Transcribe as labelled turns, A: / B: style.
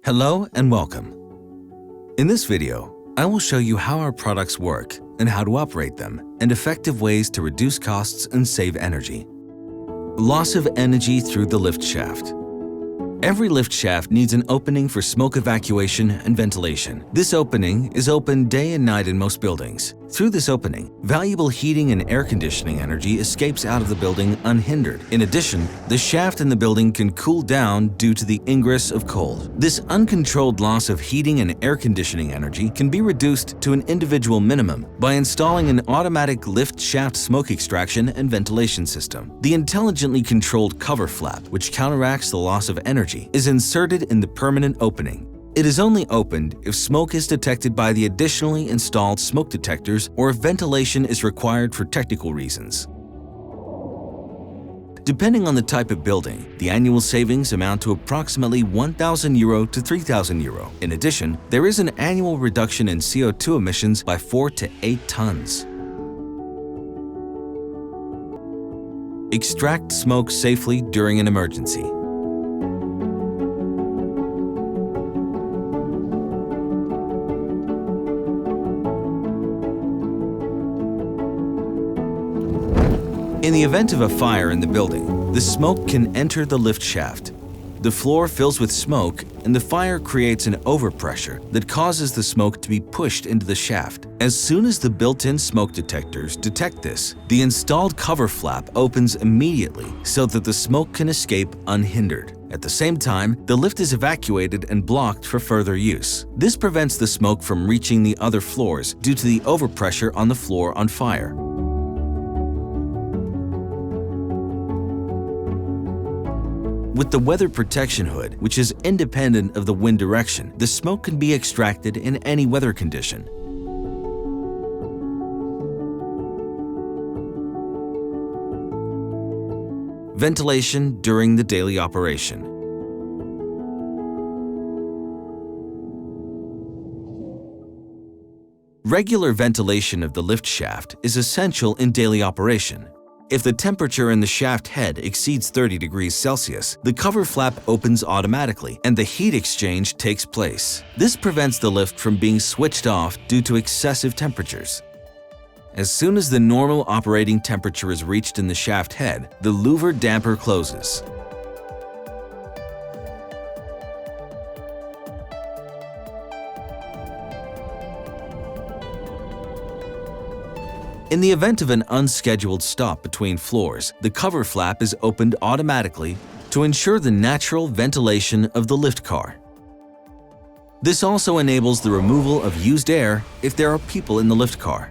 A: Hello and welcome. In this video, I will show you how our products work and how to operate them, and effective ways to reduce costs and save energy. Loss of energy through the lift shaft. Every lift shaft needs an opening for smoke evacuation and ventilation. This opening is open day and night in most buildings. Through this opening, valuable heating and air conditioning energy escapes out of the building unhindered. In addition, the shaft in the building can cool down due to the ingress of cold. This uncontrolled loss of heating and air conditioning energy can be reduced to an individual minimum by installing an automatic lift shaft smoke extraction and ventilation system. The intelligently controlled cover flap, which counteracts the loss of energy, is inserted in the permanent opening. It is only opened if smoke is detected by the additionally installed smoke detectors or if ventilation is required for technical reasons. Depending on the type of building, the annual savings amount to approximately €1,000 to €3,000. In addition, there is an annual reduction in CO2 emissions by 4 to 8 tons. Extract smoke safely during an emergency. In the event of a fire in the building, the smoke can enter the lift shaft. The floor fills with smoke and the fire creates an overpressure that causes the smoke to be pushed into the shaft. As soon as the built-in smoke detectors detect this, the installed cover flap opens immediately so that the smoke can escape unhindered. At the same time, the lift is evacuated and blocked for further use. This prevents the smoke from reaching the other floors due to the overpressure on the floor on fire. With the weather protection hood, which is independent of the wind direction, the smoke can be extracted in any weather condition. Ventilation during the daily operation. Regular ventilation of the lift shaft is essential in daily operation. If the temperature in the shaft head exceeds 30 degrees Celsius, the cover flap opens automatically and the heat exchange takes place. This prevents the lift from being switched off due to excessive temperatures. As soon as the normal operating temperature is reached in the shaft head, the louver damper closes. In the event of an unscheduled stop between floors, the cover flap is opened automatically to ensure the natural ventilation of the lift car. This also enables the removal of used air if there are people in the lift car.